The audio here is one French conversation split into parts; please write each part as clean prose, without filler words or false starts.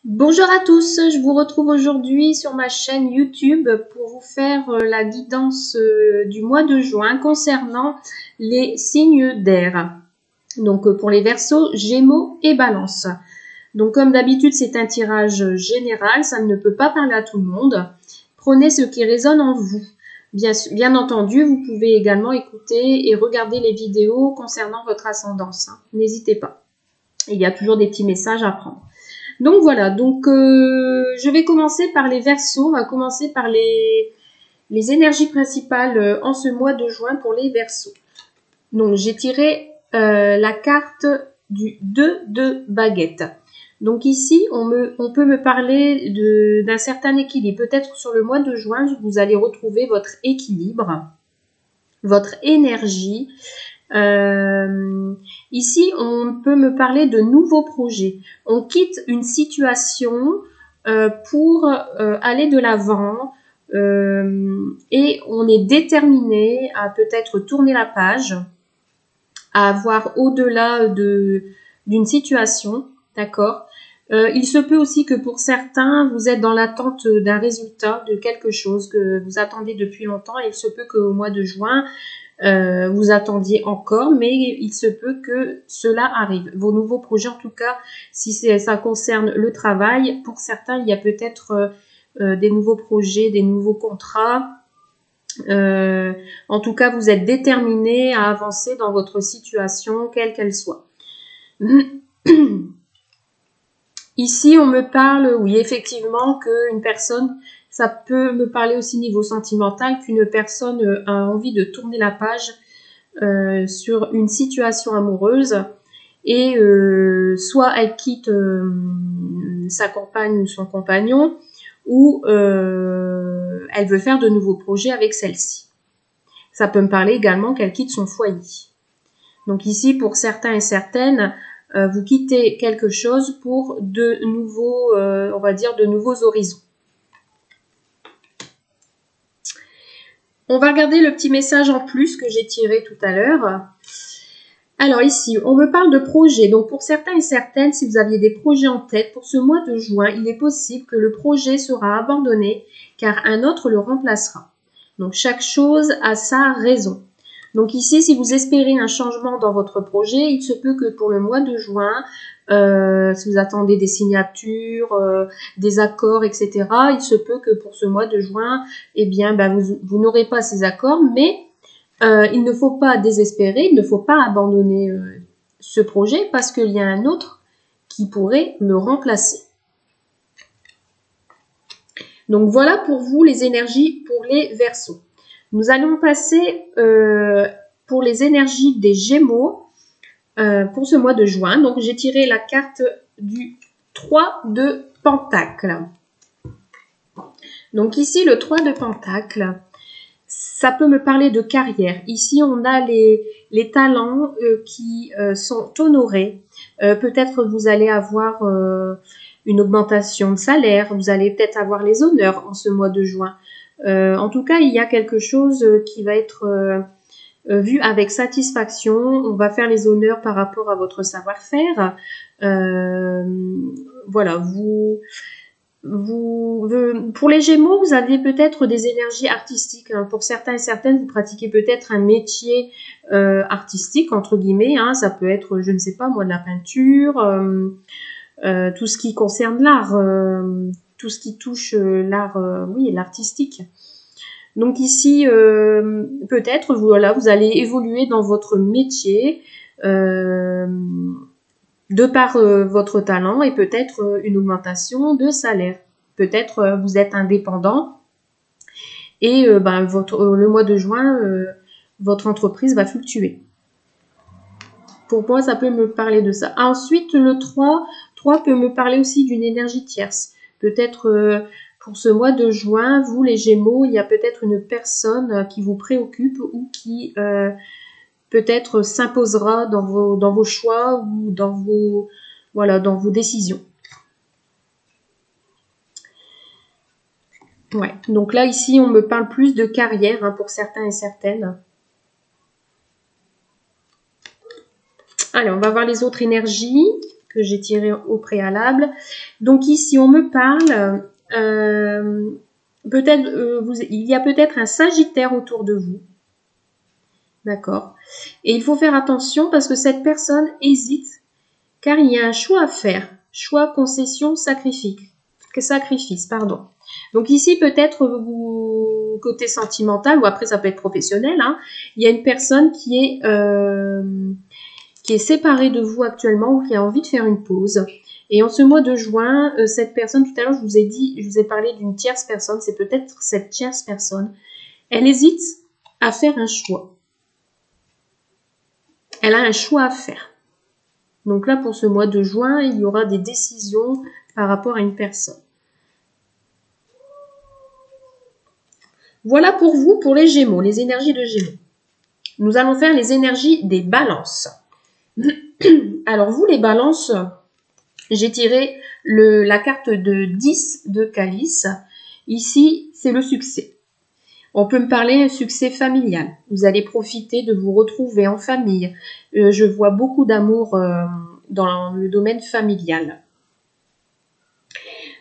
Bonjour à tous, je vous retrouve aujourd'hui sur ma chaîne YouTube pour vous faire la guidance du mois de juin concernant les signes d'air. Donc pour les Verseaux, Gémeaux et Balance. Donc comme d'habitude, c'est un tirage général, ça ne peut pas parler à tout le monde. Prenez ce qui résonne en vous. Bien entendu, vous pouvez également écouter et regarder les vidéos concernant votre ascendance. N'hésitez pas. Il y a toujours des petits messages à prendre. Donc voilà, je vais commencer par les Verseaux, on va commencer par les énergies principales en ce mois de juin pour les Verseaux. Donc j'ai tiré la carte du 2 de baguette. Donc ici, on peut me parler d'un certain équilibre. Peut-être sur le mois de juin, vous allez retrouver votre équilibre, votre énergie. Ici, on peut me parler de nouveaux projets. On quitte une situation pour aller de l'avant et on est déterminé à peut-être tourner la page, à voir au-delà d'une situation, d'accord. Il se peut aussi que pour certains, vous êtes dans l'attente d'un résultat, de quelque chose que vous attendez depuis longtemps et il se peut qu'au mois de juin, vous attendiez encore, mais il se peut que cela arrive. Vos nouveaux projets, en tout cas, si ça concerne le travail, pour certains, il y a peut-être des nouveaux projets, des nouveaux contrats. En tout cas, vous êtes déterminé à avancer dans votre situation, quelle qu'elle soit. Ici, on me parle, oui, effectivement, qu'une personne, ça peut me parler aussi niveau sentimental, qu'une personne a envie de tourner la page sur une situation amoureuse et soit elle quitte sa compagne ou son compagnon ou elle veut faire de nouveaux projets avec celle-ci. Ça peut me parler également qu'elle quitte son foyer. Donc ici, pour certains et certaines, vous quittez quelque chose pour de nouveaux, on va dire, de nouveaux horizons. On va regarder le petit message en plus que j'ai tiré tout à l'heure. Alors ici, on me parle de projets. Donc pour certains et certaines, si vous aviez des projets en tête, pour ce mois de juin, il est possible que le projet sera abandonné car un autre le remplacera. Donc chaque chose a sa raison. Donc ici, si vous espérez un changement dans votre projet, il se peut que pour le mois de juin, si vous attendez des signatures, des accords, etc., il se peut que pour ce mois de juin, eh bien, vous n'aurez pas ces accords, mais il ne faut pas désespérer, il ne faut pas abandonner ce projet parce qu'il y a un autre qui pourrait le remplacer. Donc voilà pour vous les énergies pour les Verseaux. Nous allons passer pour les énergies des Gémeaux pour ce mois de juin. Donc j'ai tiré la carte du 3 de Pentacle. Donc ici le 3 de Pentacle, ça peut me parler de carrière. Ici on a les talents qui sont honorés. Peut-être vous allez avoir une augmentation de salaire, vous allez peut-être avoir les honneurs en ce mois de juin. En tout cas, il y a quelque chose qui va être vu avec satisfaction. On va faire les honneurs par rapport à votre savoir-faire. Voilà, pour les Gémeaux, vous avez peut-être des énergies artistiques. Hein. Pour certains et certaines, vous pratiquez peut-être un métier artistique, entre guillemets. Hein. Ça peut être, je ne sais pas moi, de la peinture, tout ce qui concerne l'art, tout ce qui touche l'art, oui, l'artistique. Donc ici, peut-être, voilà, vous allez évoluer dans votre métier de par votre talent et peut-être une augmentation de salaire. Peut-être vous êtes indépendant et le mois de juin, votre entreprise va fluctuer. Pour moi, ça peut me parler de ça. Ensuite, le 3 peut me parler aussi d'une énergie tierce. Peut-être pour ce mois de juin, vous les Gémeaux, il y a peut-être une personne qui vous préoccupe ou qui peut-être s'imposera dans vos choix ou dans vos décisions. Ouais. Donc là, ici, on me parle plus de carrière hein, pour certains et certaines. Allez, on va voir les autres énergies. que j'ai tiré au préalable. Donc ici, on me parle, peut-être, il y a peut-être un Sagittaire autour de vous. D'accord. Et il faut faire attention parce que cette personne hésite car il y a un choix à faire. Choix, concession, sacrifice, pardon. Donc ici, peut-être côté sentimental, ou après ça peut être professionnel, hein, il y a une personne qui est séparée de vous actuellement ou qui a envie de faire une pause. Et en ce mois de juin, cette personne, tout à l'heure, je vous ai parlé d'une tierce personne, c'est peut-être cette tierce personne. Elle hésite à faire un choix. Elle a un choix à faire. Donc là, pour ce mois de juin, il y aura des décisions par rapport à une personne. Voilà pour vous, pour les Gémeaux, les énergies de Gémeaux. Nous allons faire les énergies des balances. Alors vous, les balances, j'ai tiré la carte de 10 de calice. Ici, c'est le succès. On peut me parler d'un succès familial. Vous allez profiter de vous retrouver en famille. Je vois beaucoup d'amour dans le domaine familial.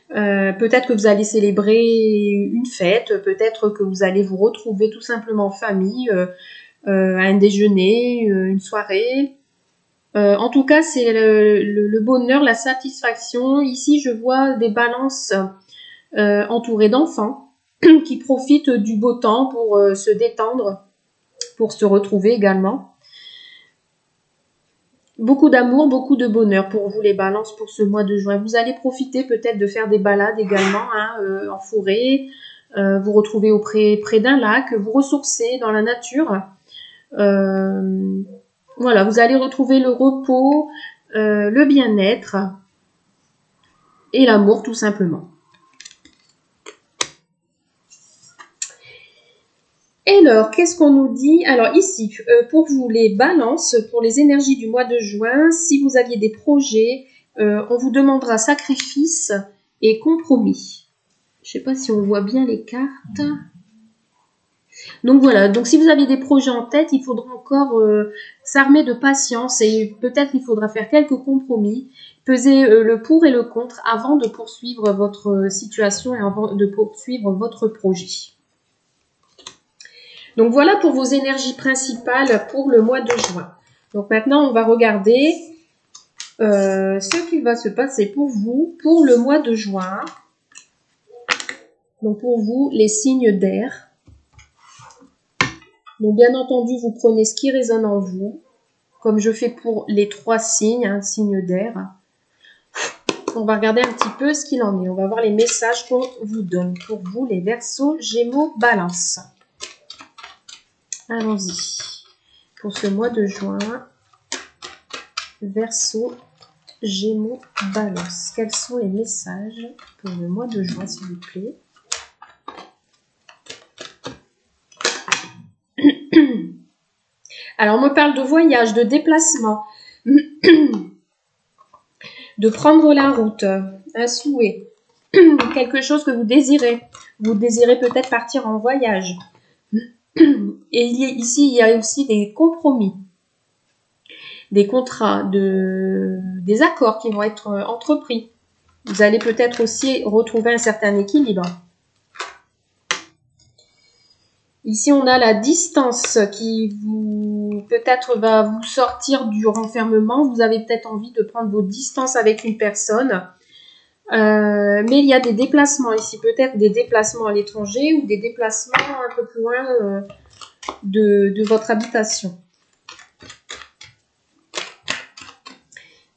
Peut-être que vous allez célébrer une fête, peut-être que vous allez vous retrouver tout simplement en famille, à un déjeuner, une soirée. En tout cas, c'est le bonheur, la satisfaction. Ici, je vois des balances entourées d'enfants qui profitent du beau temps pour se détendre, pour se retrouver également. Beaucoup d'amour, beaucoup de bonheur pour vous les balances pour ce mois de juin. Vous allez profiter peut-être de faire des balades également en forêt, vous retrouver près d'un lac, vous ressourcer dans la nature. Voilà, vous allez retrouver le repos, le bien-être et l'amour tout simplement. Et alors, qu'est-ce qu'on nous dit? Alors ici, pour vous les balances, pour les énergies du mois de juin, si vous aviez des projets, on vous demandera sacrifice et compromis. Je ne sais pas si on voit bien les cartes. Donc voilà, donc si vous avez des projets en tête, il faudra encore s'armer de patience et peut-être il faudra faire quelques compromis, peser le pour et le contre avant de poursuivre votre situation et avant de poursuivre votre projet. Donc voilà pour vos énergies principales pour le mois de juin. Donc maintenant, on va regarder ce qui va se passer pour vous pour le mois de juin. Donc pour vous, les signes d'air. Donc bien entendu, vous prenez ce qui résonne en vous, comme je fais pour les 3 signes, signes d'air. On va regarder un petit peu ce qu'il en est. On va voir les messages qu'on vous donne pour vous, les Verseaux, Gémeaux, Balance. Allons-y. Pour ce mois de juin, Verseaux, Gémeaux, Balance. Quels sont les messages pour le mois de juin, s'il vous plaît? Alors, on me parle de voyage, de déplacement, de prendre la route, un souhait, quelque chose que vous désirez. Vous désirez peut-être partir en voyage. Et ici, il y a aussi des compromis, des contrats, des accords qui vont être entrepris. Vous allez peut-être aussi retrouver un certain équilibre. Ici, on a la distance qui peut-être va vous sortir du renfermement. Vous avez peut-être envie de prendre vos distances avec une personne. Mais il y a des déplacements ici, peut-être des déplacements à l'étranger ou des déplacements un peu plus loin de votre habitation.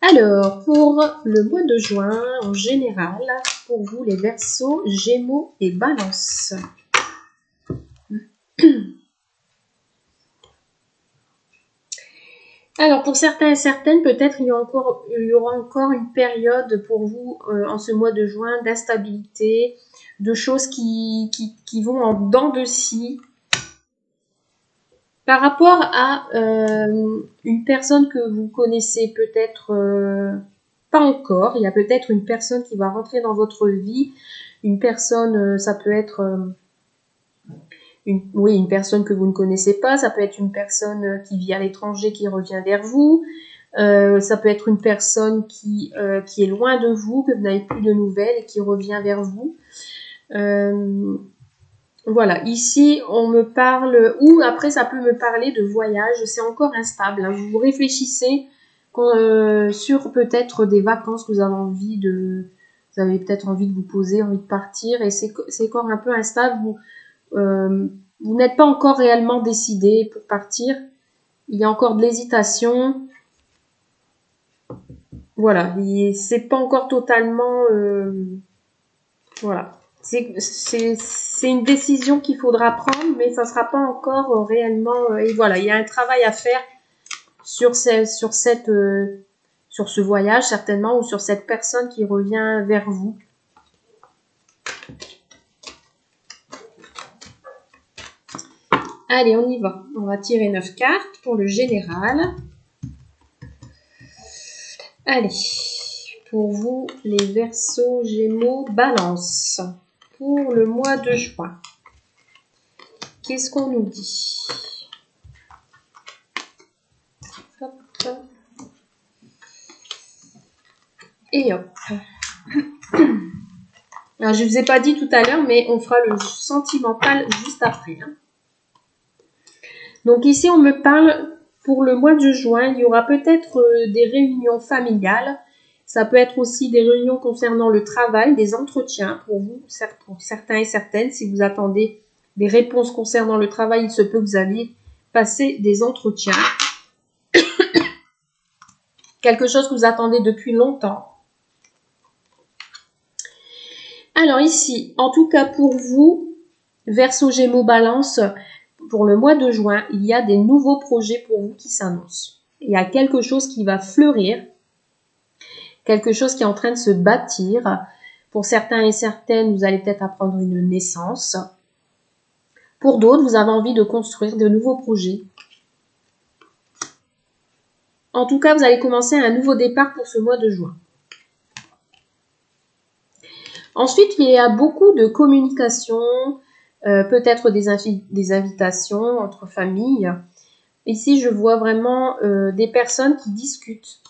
Alors, pour le mois de juin, en général, pour vous les Verseaux, Gémeaux et Balance. Alors, pour certains et certaines, peut-être il y aura encore une période pour vous en ce mois de juin d'instabilité, de choses qui vont en dents de scie. Par rapport à une personne que vous connaissez peut-être pas encore, il y a peut-être une personne qui va rentrer dans votre vie, une personne, ça peut être une personne que vous ne connaissez pas, ça peut être une personne qui vit à l'étranger qui revient vers vous, Ça peut être une personne qui est loin de vous, que vous n'avez plus de nouvelles et qui revient vers vous. Voilà, ici on me parle, ou après ça peut me parler de voyage, c'est encore instable, hein. Vous réfléchissez sur peut-être des vacances que vous avez envie de... Vous avez peut-être envie de vous poser, envie de partir, et c'est encore un peu instable. Vous n'êtes pas encore réellement décidé pour partir. Il y a encore de l'hésitation. Voilà, c'est pas encore totalement... voilà. C'est une décision qu'il faudra prendre, mais ça ne sera pas encore réellement... et voilà, il y a un travail à faire sur ce voyage, certainement, ou sur cette personne qui revient vers vous. Allez, on y va. On va tirer 9 cartes pour le général. Allez, pour vous, les Verseaux, Gémeaux, Balance, pour le mois de juin. Qu'est-ce qu'on nous dit? Hop. Et hop. Alors, je ne vous ai pas dit tout à l'heure, mais on fera le sentimental juste après. Hein. Donc ici, on me parle, pour le mois de juin, il y aura peut-être des réunions familiales. Ça peut être aussi des réunions concernant le travail, des entretiens pour vous, pour certains et certaines. Si vous attendez des réponses concernant le travail, il se peut que vous alliez passer des entretiens. Quelque chose que vous attendez depuis longtemps. Alors ici, en tout cas pour vous, Verseau, Gémeaux, Balance, pour le mois de juin, il y a des nouveaux projets pour vous qui s'annoncent. Il y a quelque chose qui va fleurir, quelque chose qui est en train de se bâtir. Pour certains et certaines, vous allez peut-être apprendre une naissance. Pour d'autres, vous avez envie de construire de nouveaux projets. En tout cas, vous allez commencer un nouveau départ pour ce mois de juin. Ensuite, il y a beaucoup de communication, peut-être des invitations entre familles. Ici, je vois vraiment des personnes qui discutent,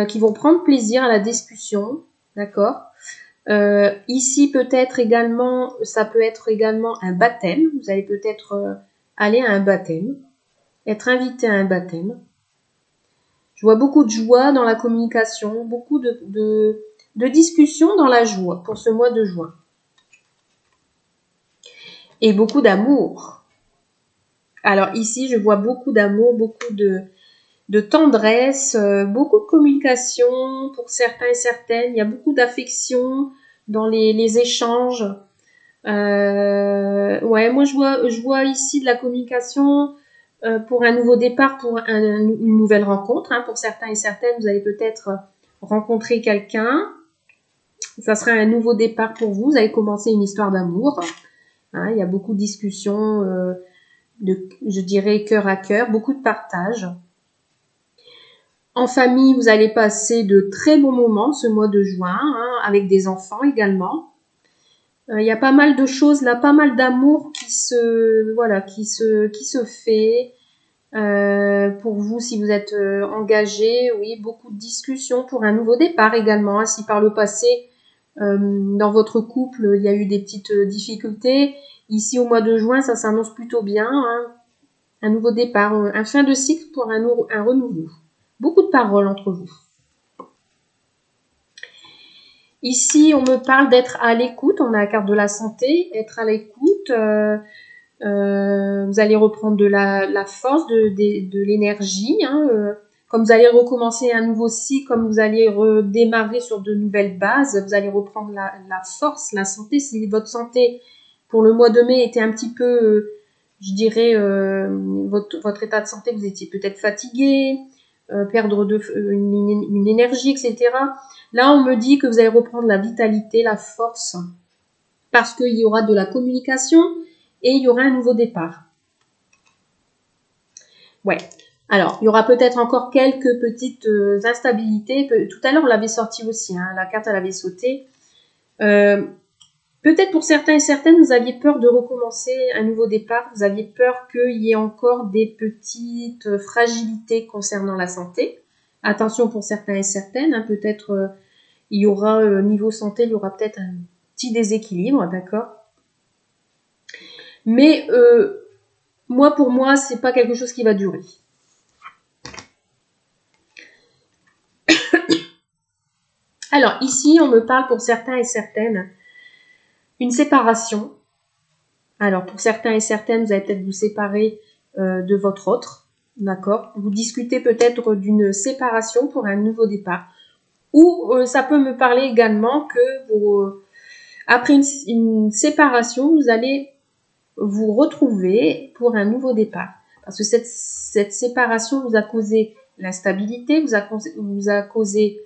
qui vont prendre plaisir à la discussion, d'accord ? Ici, peut-être également, ça peut être également un baptême. Vous allez peut-être aller à un baptême, être invité à un baptême. Je vois beaucoup de joie dans la communication, beaucoup de discussions dans la joie pour ce mois de juin. Et beaucoup d'amour. Alors ici, je vois beaucoup d'amour, beaucoup de tendresse, beaucoup de communication pour certains et certaines. Il y a beaucoup d'affection dans les échanges. Ouais, moi je vois ici de la communication pour un nouveau départ, pour une nouvelle rencontre. Hein. Pour certains et certaines, vous allez peut-être rencontrer quelqu'un. Ça sera un nouveau départ pour vous. Vous allez commencer une histoire d'amour. Hein, il y a beaucoup de discussions, je dirais cœur à cœur, beaucoup de partage. En famille, vous allez passer de très bons moments ce mois de juin, hein, avec des enfants également. Il y a pas mal de choses là, pas mal d'amour qui se fait pour vous si vous êtes engagé. Oui, beaucoup de discussions pour un nouveau départ également. Hein, si par le passé, dans votre couple, il y a eu des petites difficultés. Ici, au mois de juin, ça s'annonce plutôt bien. Hein, un nouveau départ, un fin de cycle pour un renouveau. Beaucoup de paroles entre vous. Ici, on me parle d'être à l'écoute. On a la carte de la santé, être à l'écoute. Vous allez reprendre de la force, de l'énergie. Hein, comme vous allez recommencer un nouveau cycle, comme vous allez redémarrer sur de nouvelles bases, vous allez reprendre la force, la santé. Si votre santé pour le mois de mai était un petit peu, je dirais, votre état de santé, vous étiez peut-être fatigué, perdre une énergie, etc. Là, on me dit que vous allez reprendre la vitalité, la force, parce qu'il y aura de la communication et il y aura un nouveau départ. Ouais. Alors, il y aura peut-être encore quelques petites instabilités. Tout à l'heure, on l'avait sorti aussi, hein, la carte, elle avait sauté. Peut-être pour certains et certaines, vous aviez peur de recommencer un nouveau départ. Vous aviez peur qu'il y ait encore des petites fragilités concernant la santé. Attention pour certains et certaines, hein, peut-être il y aura, niveau santé, il y aura peut-être un petit déséquilibre, d'accord? Mais moi, pour moi, c'est pas quelque chose qui va durer. Alors, ici, on me parle pour certains et certaines, une séparation. Alors, pour certains et certaines, vous allez peut-être vous séparer de votre autre, d'accord? Vous discutez peut-être d'une séparation pour un nouveau départ. Ou ça peut me parler également que après une séparation, vous allez vous retrouver pour un nouveau départ. Parce que cette séparation vous a causé l'instabilité, vous a causé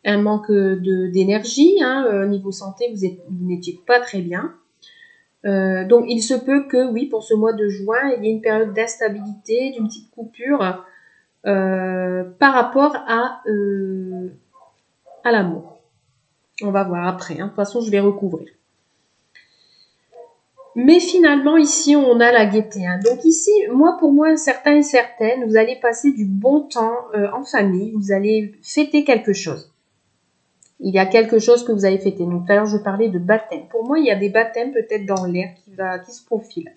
un manque d'énergie, hein, niveau santé, vous n'étiez pas très bien. Donc il se peut que, oui, pour ce mois de juin, il y ait une période d'instabilité, d'une petite coupure par rapport à l'amour. On va voir après, hein. De toute façon, je vais recouvrir. Mais finalement, ici, on a la gaieté, hein. Donc ici, pour moi, certains et certaines, vous allez passer du bon temps en famille, vous allez fêter quelque chose. Il y a quelque chose que vous avez fêté. Donc tout à l'heure, je parlais de baptême. Pour moi, il y a des baptêmes peut-être dans l'air qui se profilent.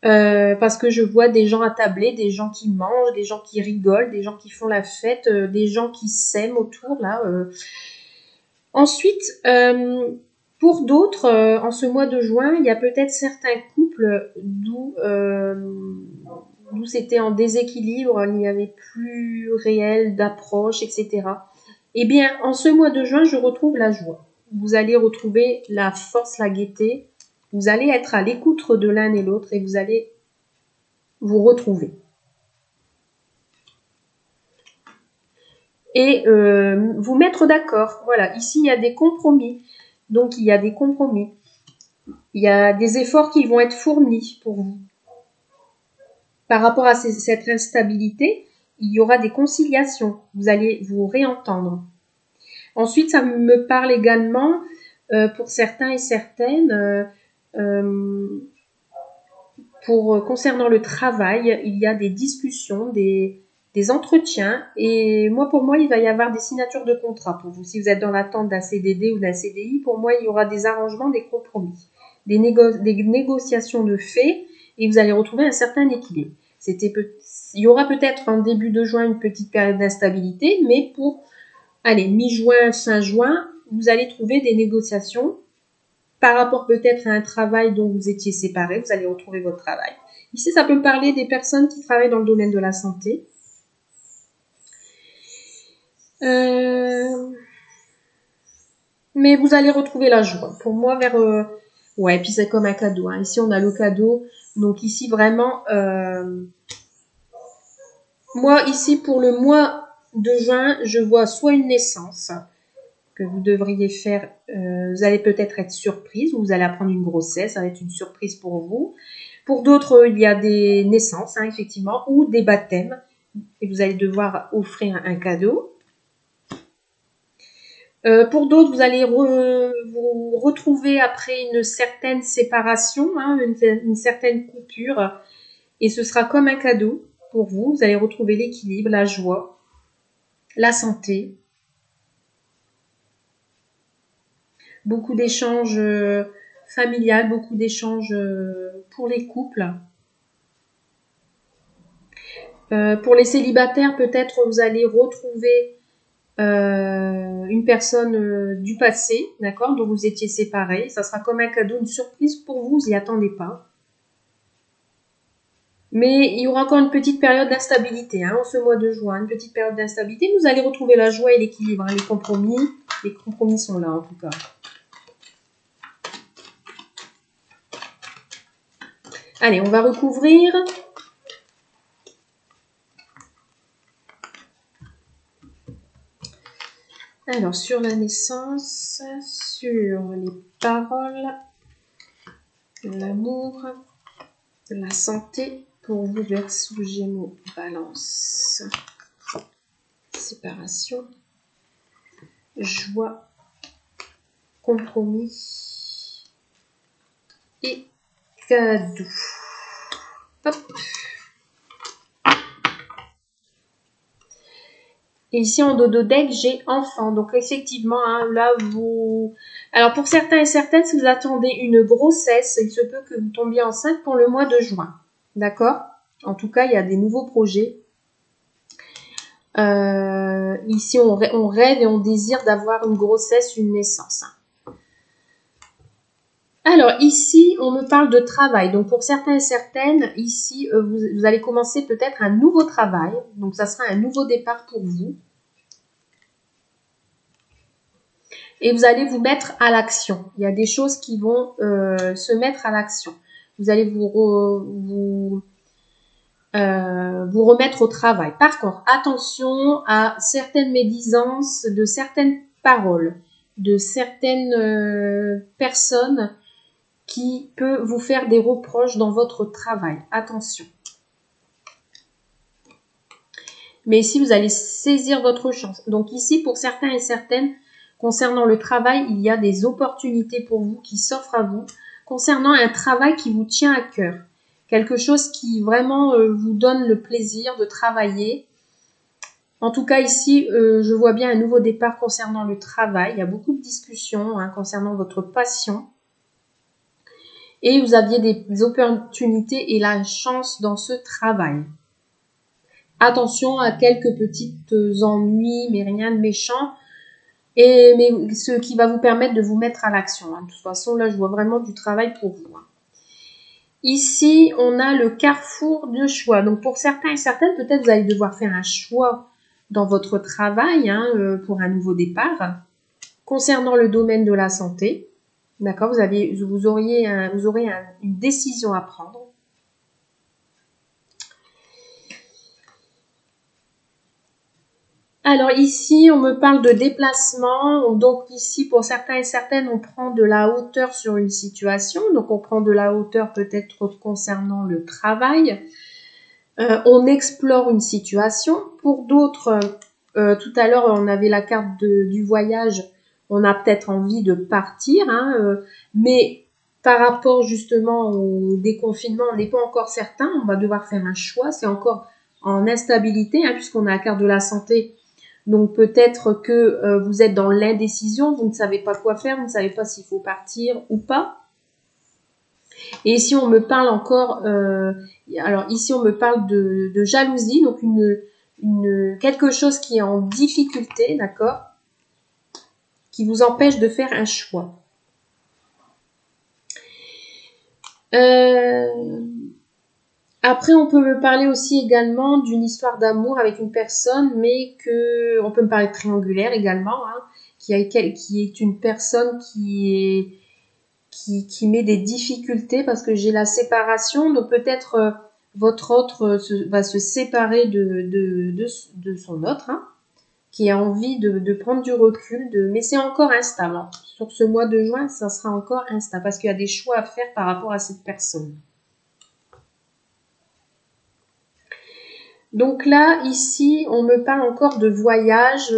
Parce que je vois des gens attablés, des gens qui mangent, des gens qui rigolent, des gens qui font la fête, des gens qui s'aiment autour, là. Ensuite, pour d'autres, en ce mois de juin, il y a peut-être certains couples d'où c'était en déséquilibre, il n'y avait plus réel d'approche, etc. Eh bien, en ce mois de juin, je retrouve la joie. Vous allez retrouver la force, la gaieté. Vous allez être à l'écoute de l'un et l'autre et vous allez vous retrouver. Et vous mettre d'accord. Voilà, ici, il y a des compromis. Donc, il y a des compromis. Il y a des efforts qui vont être fournis pour vous. Par rapport à cette instabilité, il y aura des conciliations. Vous allez vous réentendre. Ensuite, ça me parle également, pour certains et certaines, concernant le travail, il y a des discussions, des entretiens. Et pour moi, il va y avoir des signatures de contrat pour vous. Si vous êtes dans l'attente d'un CDD ou d'un CDI, pour moi, il y aura des arrangements, des compromis, des négociations de fait, et vous allez retrouver un certain équilibre. Il y aura peut-être en début de juin une petite période d'instabilité, mais pour, mi-juin, fin juin, vous allez trouver des négociations par rapport peut-être à un travail dont vous étiez séparés, vous allez retrouver votre travail. Ici, ça peut me parler des personnes qui travaillent dans le domaine de la santé. Mais vous allez retrouver la joie. Pour moi, ouais, puis c'est comme un cadeau, hein. Ici, on a le cadeau. Donc ici, vraiment, moi, ici, pour le mois de juin, je vois soit une naissance que vous devriez faire. Vous allez peut-être être surprise ou vous allez apprendre une grossesse. Ça va être une surprise pour vous. Pour d'autres, il y a des naissances, hein, effectivement, ou des baptêmes. Et vous allez devoir offrir un cadeau. Pour d'autres, vous allez vous retrouver après une certaine séparation, hein, une certaine coupure. Et ce sera comme un cadeau pour vous. Vous allez retrouver l'équilibre, la joie, la santé. Beaucoup d'échanges familiales, beaucoup d'échanges pour les couples. Pour les célibataires, peut-être vous allez retrouver une personne du passé, d'accord, dont vous étiez séparés. Ça sera comme un cadeau, une surprise pour vous, vous n'y attendez pas. Mais il y aura encore une petite période d'instabilité, hein, en ce mois de juin, une petite période d'instabilité. Vous allez retrouver la joie et l'équilibre, hein, les compromis sont là en tout cas. Allez, on va recouvrir. Alors, sur la naissance, sur les paroles, l'amour, la santé, pour vous, Verseau, Gémeaux, Balance, séparation, joie, compromis et cadeau. Hop. Et ici en dodo deck, j'ai enfant. Donc effectivement, hein, là vous... Alors pour certains et certaines, si vous attendez une grossesse, il se peut que vous tombiez enceinte pour le mois de juin. D'accord? En tout cas, il y a des nouveaux projets. Ici, on rêve et on désire d'avoir une grossesse, une naissance. Alors ici, on me parle de travail. Donc pour certains et certaines, ici, vous allez commencer peut-être un nouveau travail. Donc ça sera un nouveau départ pour vous. Et vous allez vous mettre à l'action. Il y a des choses qui vont se mettre à l'action. Vous allez vous remettre au travail. Par contre, attention à certaines médisances de certaines paroles, de certaines personnes qui peut vous faire des reproches dans votre travail. Attention. Mais ici, vous allez saisir votre chance. Donc ici, pour certains et certaines, concernant le travail, il y a des opportunités pour vous qui s'offrent à vous. Concernant un travail qui vous tient à cœur. Quelque chose qui vraiment vous donne le plaisir de travailler. En tout cas, ici, je vois bien un nouveau départ concernant le travail. Il y a beaucoup de discussions concernant votre passion. Et vous aviez des opportunités et la chance dans ce travail. Attention à quelques petites ennuis, mais rien de méchant. Mais ce qui va vous permettre de vous mettre à l'action. De toute façon, là, je vois vraiment du travail pour vous. Ici, on a le carrefour de choix. Donc, pour certains et certaines, peut-être vous allez devoir faire un choix dans votre travail pour un nouveau départ. Concernant le domaine de la santé, d'accord, vous aurez une décision à prendre. Alors ici, on me parle de déplacement. Donc ici, pour certains et certaines, on prend de la hauteur sur une situation. Donc on prend de la hauteur peut-être concernant le travail. On explore une situation. Pour d'autres, tout à l'heure, on avait la carte du voyage. On a peut-être envie de partir, mais par rapport justement au déconfinement, on n'est pas encore certain. On va devoir faire un choix. C'est encore en instabilité, puisqu'on a la carte de la santé. Donc peut-être que vous êtes dans l'indécision, vous ne savez pas quoi faire, vous ne savez pas s'il faut partir ou pas. Et ici on me parle encore, alors ici on me parle de jalousie, donc quelque chose qui est en difficulté, d'accord, qui vous empêche de faire un choix. Après, on peut me parler aussi également d'une histoire d'amour avec une personne, mais on peut me parler de triangulaire également, qui est une personne qui met des difficultés parce que j'ai la séparation, donc peut-être votre autre va se séparer de son autre, qui a envie de prendre du recul, mais c'est encore instable. Sur ce mois de juin, ça sera encore instable parce qu'il y a des choix à faire par rapport à cette personne. Donc là, ici, on me parle encore de voyage,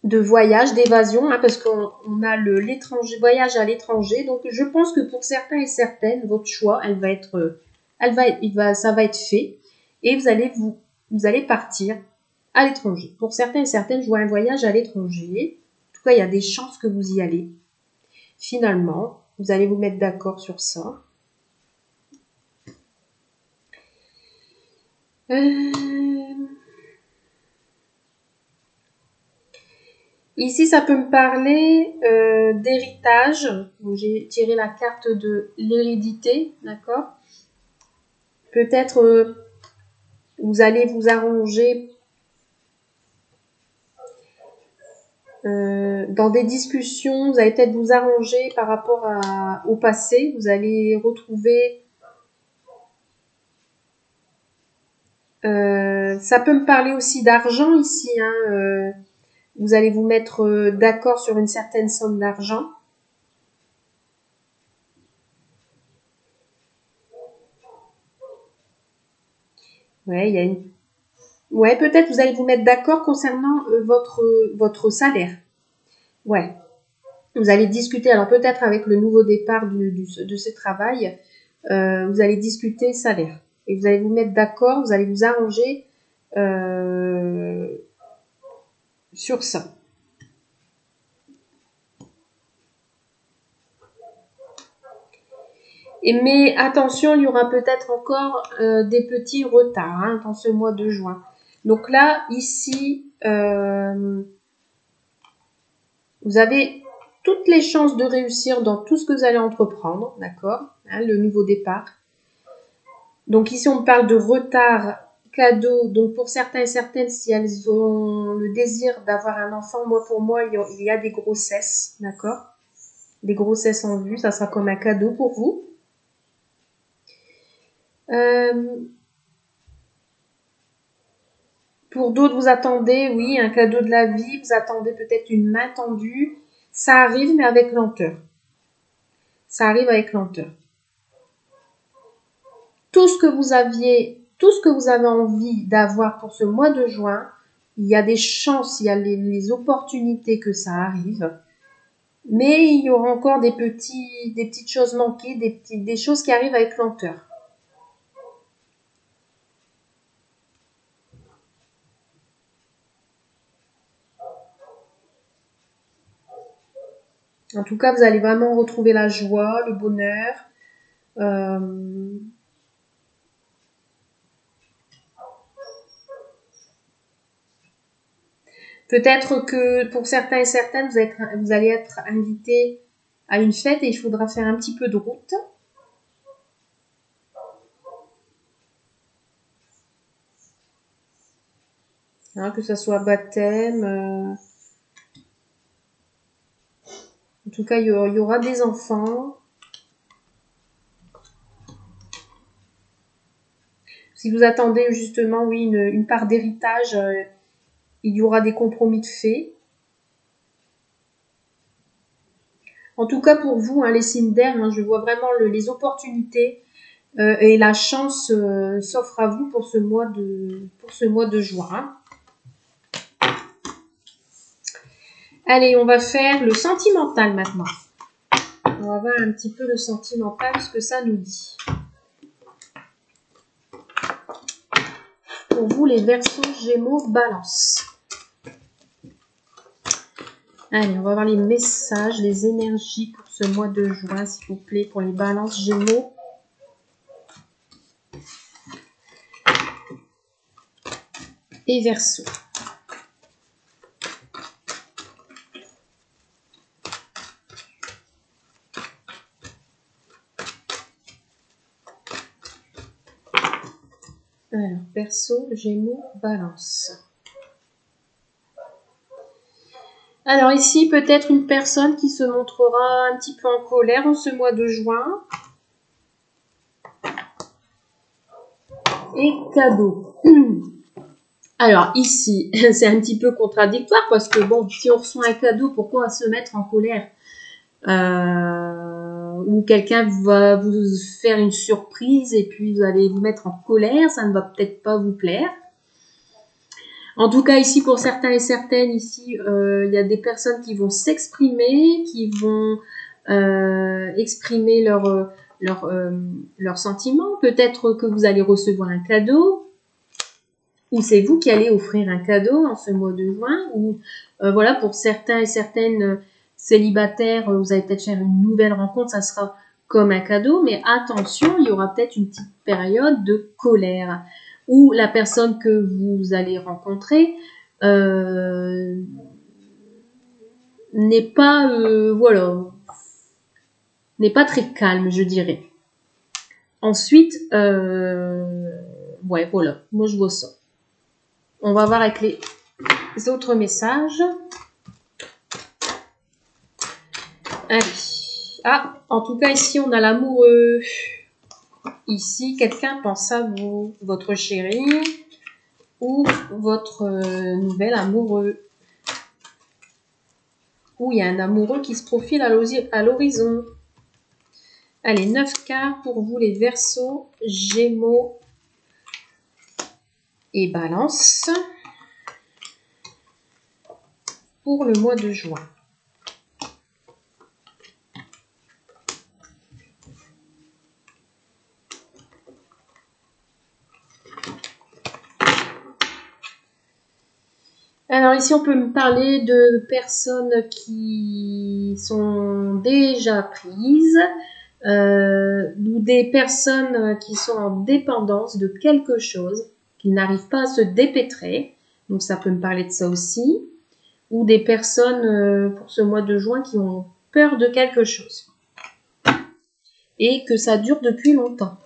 d'évasion, parce qu'on a voyage à l'étranger. Donc je pense que pour certains et certaines, votre choix, ça va être fait et vous allez partir à l'étranger. Pour certains et certaines, je vois un voyage à l'étranger. En tout cas, il y a des chances que vous y allez. Finalement, vous allez vous mettre d'accord sur ça. Ici, ça peut me parler d'héritage. J'ai tiré la carte de l'hérédité, d'accord? Peut-être vous allez vous arranger dans des discussions. Vous allez peut-être vous arranger par rapport au passé. Vous allez retrouver... ça peut me parler aussi d'argent ici, vous allez vous mettre d'accord sur une certaine somme d'argent. Ouais, peut-être vous allez vous mettre d'accord concernant votre salaire. Ouais. Vous allez discuter, alors peut-être avec le nouveau départ de ce travail, vous allez discuter salaire. Et vous allez vous mettre d'accord, vous allez vous arranger sur ça. Mais attention, il y aura peut-être encore des petits retards hein, dans ce mois de juin. Donc là, ici, vous avez toutes les chances de réussir dans tout ce que vous allez entreprendre, d'accord, hein, le nouveau départ. Donc ici, on parle de retard cadeau. Donc pour certains et certaines, si elles ont le désir d'avoir un enfant, moi pour moi, il y a des grossesses, d'accord, des grossesses en vue, ça sera comme un cadeau pour vous. Pour d'autres, vous attendez, oui, un cadeau de la vie, vous attendez peut-être une main tendue. Ça arrive, mais avec lenteur. Ça arrive avec lenteur. Tout ce que vous avez envie d'avoir pour ce mois de juin, il y a des chances, il y a les opportunités que ça arrive. Mais il y aura encore des petites choses manquées, des choses qui arrivent avec lenteur. En tout cas, vous allez vraiment retrouver la joie, le bonheur. Peut-être que pour certains et certaines, vous allez être invité à une fête et il faudra faire un petit peu de route. Hein, que ce soit baptême. En tout cas, il y aura des enfants. Si vous attendez justement, oui, une part d'héritage, il y aura des compromis de fait. En tout cas, pour vous, hein, les signes d'air, hein, je vois vraiment les opportunités et la chance s'offre à vous pour ce mois de juin. Allez, on va faire le sentimental maintenant. On va voir un petit peu le sentimental, ce que ça nous dit. Pour vous, les Verseaux, Gémeaux, Balance. Allez, on va voir les messages, les énergies pour ce mois de juin, s'il vous plaît, pour les Balances, Gémeaux. Et Verseaux. Alors, Verseaux, Gémeaux, Balance. Alors ici, peut-être une personne qui se montrera un petit peu en colère en ce mois de juin. Et cadeau. Alors ici, c'est un petit peu contradictoire parce que bon, si on reçoit un cadeau, pourquoi se mettre en colère ou quelqu'un va vous faire une surprise et puis vous allez vous mettre en colère, ça ne va peut-être pas vous plaire. En tout cas, ici, pour certains et certaines, ici, il y a des personnes qui vont s'exprimer, qui vont exprimer leurs sentiments. Peut-être que vous allez recevoir un cadeau, ou c'est vous qui allez offrir un cadeau en ce mois de juin, ou voilà, pour certains et certaines célibataires, vous allez peut-être faire une nouvelle rencontre, ça sera comme un cadeau, mais attention, il y aura peut-être une petite période de colère, où la personne que vous allez rencontrer n'est pas, voilà, n'est pas très calme, je dirais. Ensuite, ouais, voilà, moi je vois ça. On va voir avec les autres messages. Allez. Ah, en tout cas, ici, on a l'amoureux. Ici, quelqu'un pense à vous, votre chéri ou votre nouvel amoureux. Ou il y a un amoureux qui se profile à l'horizon. Allez, 9 cartes pour vous, les Verseaux, Gémeaux et Balance pour le mois de juin. ici, on peut me parler de personnes qui sont déjà prises ou des personnes qui sont en dépendance de quelque chose, qui n'arrivent pas à se dépêtrer. Donc, ça peut me parler de ça aussi. Ou des personnes pour ce mois de juin qui ont peur de quelque chose. Et que ça dure depuis longtemps.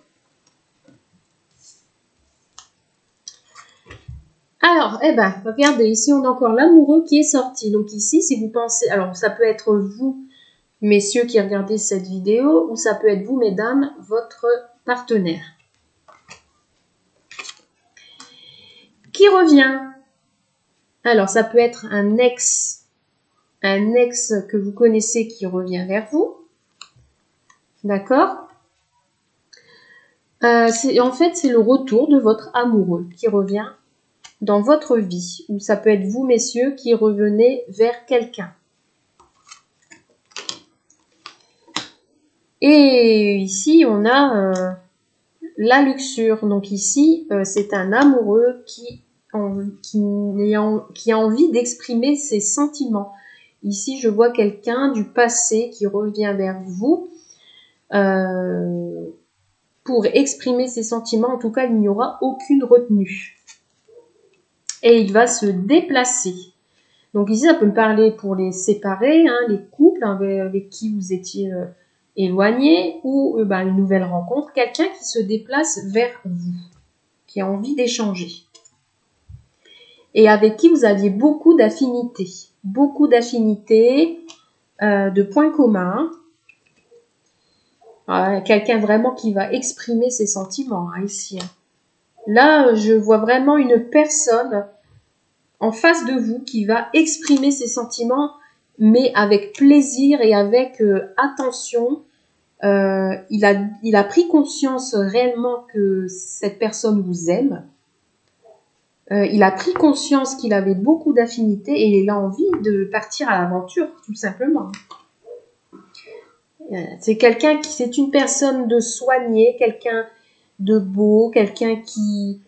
Alors, regardez, ici on a encore l'amoureux qui est sorti. Donc ici, si vous pensez, alors ça peut être vous, messieurs qui regardez cette vidéo, ou ça peut être vous, mesdames, votre partenaire. Qui revient? Alors, ça peut être un ex que vous connaissez qui revient vers vous. D'accord? En fait, c'est le retour de votre amoureux qui revient dans votre vie, ou ça peut être vous, messieurs, qui revenez vers quelqu'un. Et ici, on a la luxure. Donc ici, c'est un amoureux qui a envie d'exprimer ses sentiments. Ici, je vois quelqu'un du passé qui revient vers vous pour exprimer ses sentiments. En tout cas, il n'y aura aucune retenue. Et il va se déplacer. Donc ici, ça peut me parler pour les séparés, hein, les couples avec qui vous étiez éloignés, ou une nouvelle rencontre, quelqu'un qui se déplace vers vous, qui a envie d'échanger. Et avec qui vous aviez beaucoup d'affinités. Beaucoup d'affinités, de points communs. Quelqu'un vraiment qui va exprimer ses sentiments, hein, ici. Là, je vois vraiment une personne en face de vous qui va exprimer ses sentiments, mais avec plaisir et avec attention. Il a pris conscience réellement que cette personne vous aime. Il a pris conscience qu'il avait beaucoup d'affinités et il a envie de partir à l'aventure, tout simplement. C'est une personne de soigné, quelqu'un de beau, quelqu'un qui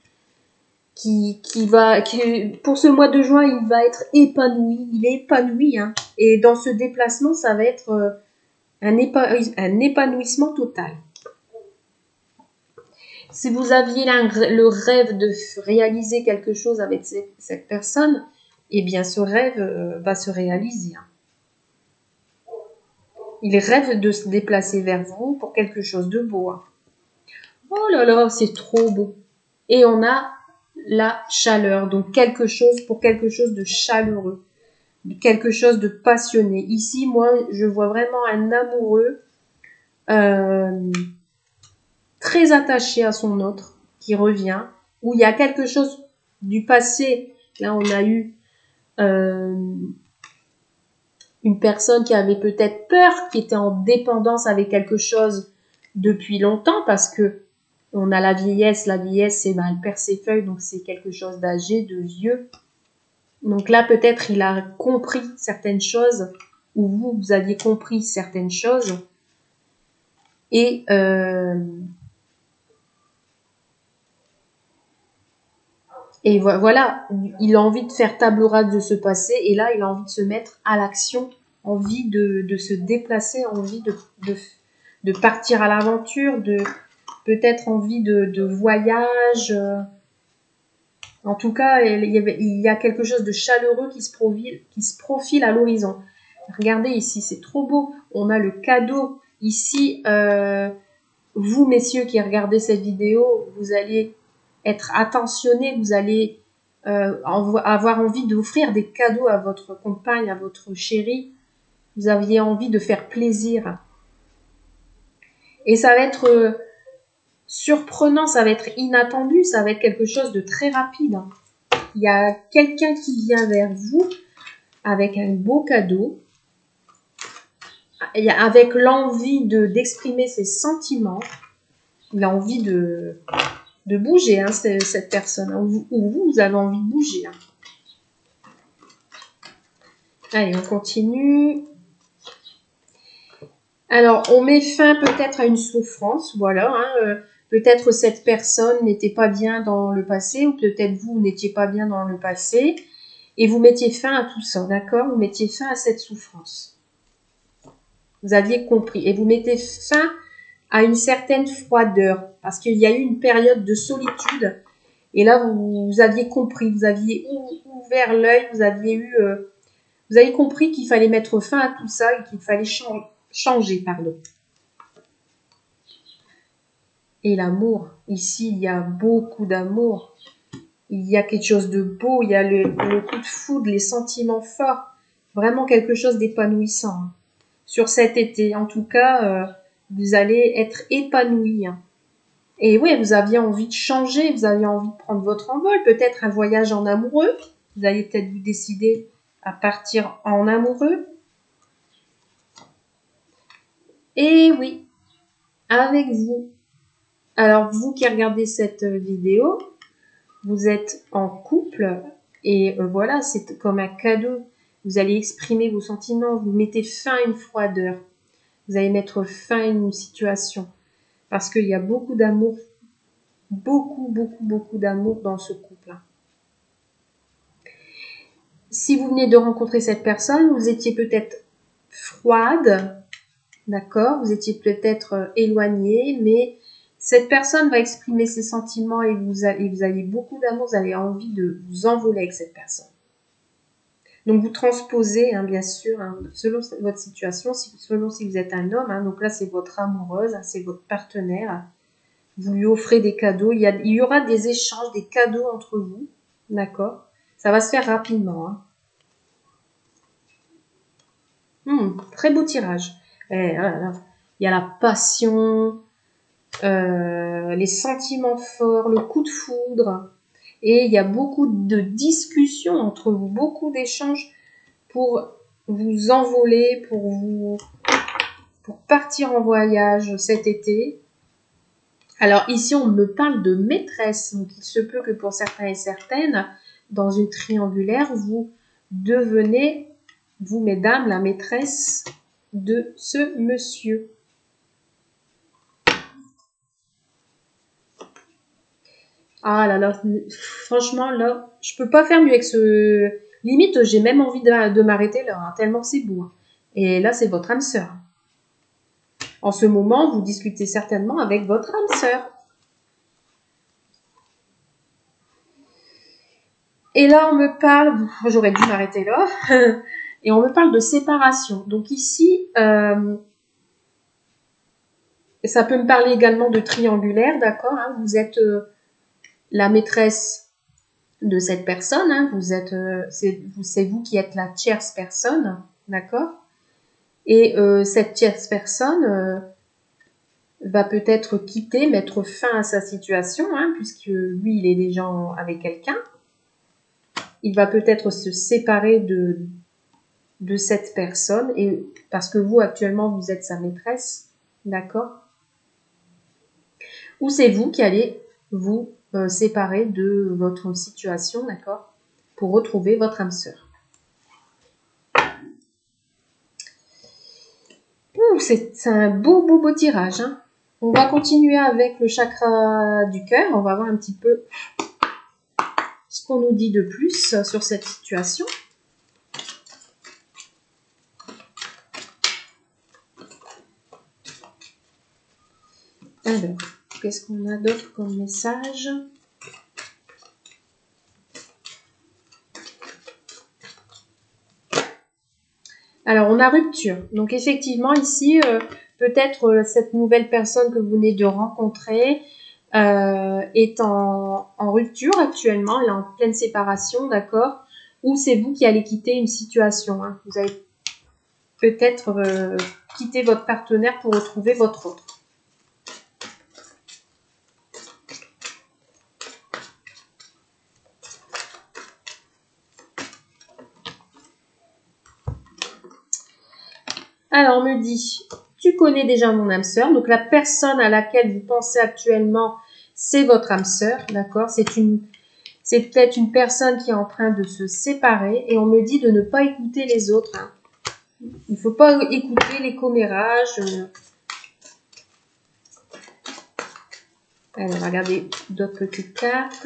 pour ce mois de juin, il va être épanoui. Il est épanoui, hein. Et dans ce déplacement, ça va être un épanouissement total. Si vous aviez le rêve de réaliser quelque chose avec cette personne, eh bien, ce rêve va se réaliser. Hein. Il rêve de se déplacer vers vous pour quelque chose de beau. Hein. Oh là là, c'est trop beau. Et on a la chaleur, donc quelque chose de chaleureux, quelque chose de passionné. Ici, moi, je vois vraiment un amoureux très attaché à son autre qui revient, où il y a quelque chose du passé. Là, on a eu une personne qui avait peut-être peur, qui était en dépendance avec quelque chose depuis longtemps, parce que on a la vieillesse, c'est elle perd ses feuilles, donc c'est quelque chose d'âgé, de vieux. Donc là, peut-être il a compris certaines choses, ou vous aviez compris certaines choses, et voilà, il a envie de faire table rase de ce passé, et là, il a envie de se mettre à l'action, envie de se déplacer, envie de partir à l'aventure, peut-être envie de voyage. En tout cas, il y a quelque chose de chaleureux qui se profile à l'horizon. Regardez ici, c'est trop beau. On a le cadeau. Ici, vous, messieurs, qui regardez cette vidéo, vous allez être attentionnés, vous allez avoir envie d'offrir des cadeaux à votre compagne, à votre chéri. Vous aviez envie de faire plaisir. Et ça va être surprenant, ça va être inattendu, ça va être quelque chose de très rapide. Il y a quelqu'un qui vient vers vous avec un beau cadeau, avec l'envie d'exprimer ses sentiments. Il a envie de bouger, hein, cette personne, ou vous avez envie de bouger. Hein. Allez, on continue. Alors, on met fin peut-être à une souffrance, voilà. Hein, peut-être cette personne n'était pas bien dans le passé, ou peut-être vous n'étiez pas bien dans le passé. Et vous mettiez fin à tout ça, d'accord? Vous mettiez fin à cette souffrance. Vous aviez compris. Et vous mettez fin à une certaine froideur. Parce qu'il y a eu une période de solitude. Et là, vous aviez compris. Vous aviez ouvert l'œil. Vous avez compris qu'il fallait mettre fin à tout ça et qu'il fallait changer, pardon. Et l'amour. Ici, il y a beaucoup d'amour. Il y a quelque chose de beau. Il y a le coup de foudre, les sentiments forts. Vraiment quelque chose d'épanouissant. Sur cet été, en tout cas, vous allez être épanoui. Et oui, vous aviez envie de changer. Vous aviez envie de prendre votre envol. Peut-être un voyage en amoureux. Vous allez peut-être vous décider à partir en amoureux. Et oui, avec vous. Alors, vous qui regardez cette vidéo, vous êtes en couple et voilà, c'est comme un cadeau. Vous allez exprimer vos sentiments, vous mettez fin à une froideur. Vous allez mettre fin à une situation. Parce qu'il y a beaucoup d'amour, beaucoup d'amour dans ce couple. Si vous venez de rencontrer cette personne, vous étiez peut-être froide, d'accord? Vous étiez peut-être éloigné, mais cette personne va exprimer ses sentiments et vous avez beaucoup d'amour, vous avez envie de vous envoler avec cette personne. Donc vous transposez, bien sûr, selon votre situation, selon si vous êtes un homme, donc là c'est votre amoureuse, c'est votre partenaire. Vous lui offrez des cadeaux, il y aura des échanges, des cadeaux entre vous, d'accord? Ça va se faire rapidement. Très beau tirage. Il y a la passion, les sentiments forts, le coup de foudre. Et il y a beaucoup de discussions entre vous, beaucoup d'échanges pour vous envoler, pour partir en voyage cet été. Alors ici, on me parle de maîtresse. Donc il se peut que pour certains et certaines, dans une triangulaire, vous devenez, vous mesdames, la maîtresse de ce monsieur. Ah là là, franchement là, je peux pas faire mieux avec ce... Limite, j'ai même envie de m'arrêter là, tellement c'est beau. Et là, c'est votre âme sœur. En ce moment, vous discutez certainement avec votre âme sœur. Et là, on me parle, j'aurais dû m'arrêter là, et on me parle de séparation. Donc ici, ça peut me parler également de triangulaire, d'accord? Vous êtes la maîtresse de cette personne, c'est vous qui êtes la tierce personne, d'accord? Et cette tierce personne va peut-être quitter, mettre fin à sa situation, puisque lui, il est déjà avec quelqu'un. Il va peut-être se séparer de cette personne, et parce que vous, actuellement, vous êtes sa maîtresse, d'accord? Ou c'est vous qui allez vous séparer de votre situation, d'accord? Pour retrouver votre âme sœur. C'est un beau tirage. On va continuer avec le chakra du cœur. On va voir un petit peu ce qu'on nous dit de plus sur cette situation. Alors, qu'est-ce qu'on a d'autre comme message? Alors, on a rupture. Donc, effectivement, ici, peut-être cette nouvelle personne que vous venez de rencontrer est en rupture actuellement. Elle est en pleine séparation, d'accord? Ou c'est vous qui allez quitter une situation. Vous allez peut-être quitter votre partenaire pour retrouver votre autre. Alors, on me dit, tu connais déjà mon âme sœur. Donc, la personne à laquelle vous pensez actuellement, c'est votre âme sœur, d'accord? C'est peut-être une personne qui est en train de se séparer. Et on me dit de ne pas écouter les autres. Il ne faut pas écouter les commérages. Allez, on va regarder d'autres petites cartes.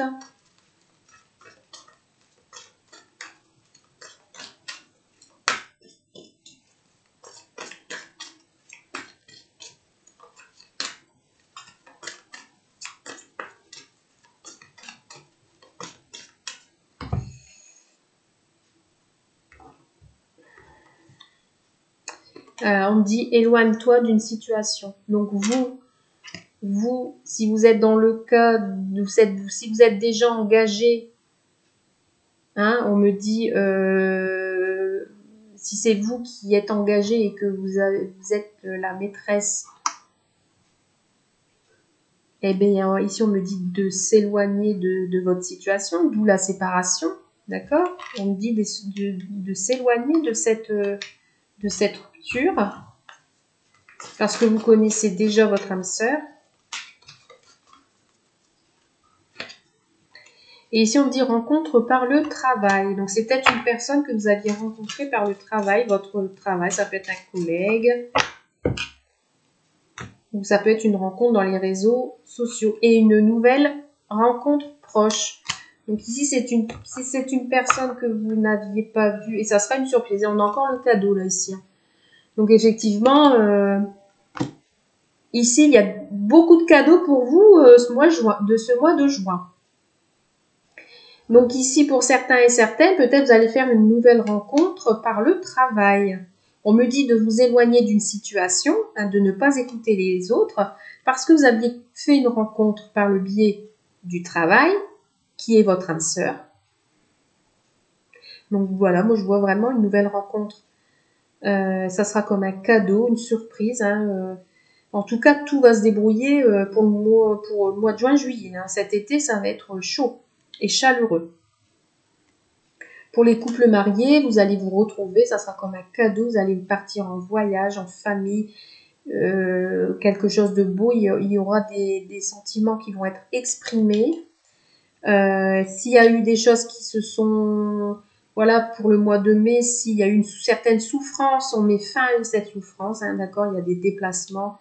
On me dit éloigne-toi d'une situation. Donc vous, si vous êtes dans le cas, si vous êtes déjà engagé, hein, on me dit si c'est vous qui êtes engagé et que vous êtes la maîtresse, eh bien ici on me dit de s'éloigner de votre situation, d'où la séparation, d'accord? On me dit de s'éloigner de cette rupture parce que vous connaissez déjà votre âme sœur. Et ici, on me dit rencontre par le travail. Donc, c'est peut-être une personne que vous aviez rencontrée par le travail. Votre travail, ça peut être un collègue. Ou ça peut être une rencontre dans les réseaux sociaux. Et une nouvelle rencontre proche. Donc, ici, si c'est une personne que vous n'aviez pas vue. Et ça sera une surprise. Et on a encore le cadeau, là, ici. Donc, effectivement, ici, il y a beaucoup de cadeaux pour vous ce mois de juin. Donc ici, pour certains et certaines, peut-être vous allez faire une nouvelle rencontre par le travail. On me dit de vous éloigner d'une situation, hein, de ne pas écouter les autres, parce que vous aviez fait une rencontre par le biais du travail, qui est votre âme sœur. Donc voilà, moi je vois vraiment une nouvelle rencontre. Ça sera comme un cadeau, une surprise. Hein, en tout cas, tout va se débrouiller pour le mois de juin-juillet. Hein. Cet été, ça va être chaud et chaleureux. Pour les couples mariés, vous allez vous retrouver, ça sera comme un cadeau, vous allez partir en voyage, en famille, quelque chose de beau, il y aura des sentiments qui vont être exprimés. S'il y a eu des choses qui se sont, voilà, pour le mois de mai, s'il y a eu une certaine souffrance, on met fin à cette souffrance, hein, d'accord, il y a des déplacements,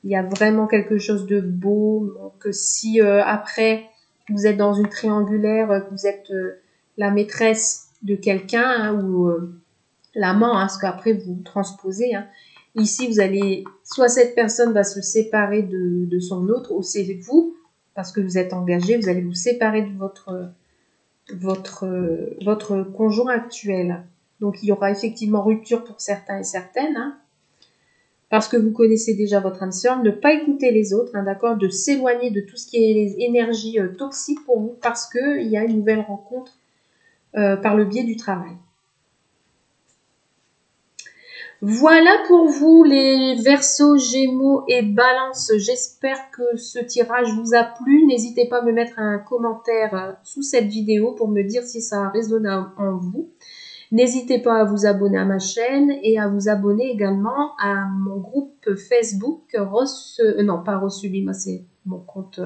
il y a vraiment quelque chose de beau. Donc si après, vous êtes dans une triangulaire, vous êtes la maîtresse de quelqu'un, hein, ou l'amant, hein, parce qu'après vous transposez. Hein. Ici, vous allez, soit cette personne va se séparer de son autre, ou c'est vous, parce que vous êtes engagé, vous allez vous séparer de votre conjoint actuel. Donc, il y aura effectivement rupture pour certains et certaines, hein, parce que vous connaissez déjà votre âme sœur, ne pas écouter les autres, hein, d'accord, de s'éloigner de tout ce qui est les énergies toxiques pour vous, parce qu'il y a une nouvelle rencontre par le biais du travail. Voilà pour vous les Verseaux, Gémeaux et Balance. J'espère que ce tirage vous a plu. N'hésitez pas à me mettre un commentaire sous cette vidéo pour me dire si ça a résonné en vous. N'hésitez pas à vous abonner à ma chaîne et à vous abonner également à mon groupe Facebook. Non, pas Rossuli, c'est mon compte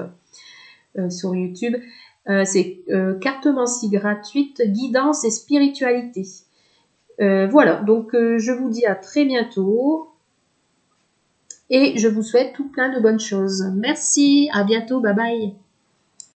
sur YouTube. C'est cartomancie gratuite, guidance et spiritualité. Voilà, donc je vous dis à très bientôt et je vous souhaite tout plein de bonnes choses. Merci, à bientôt, bye bye.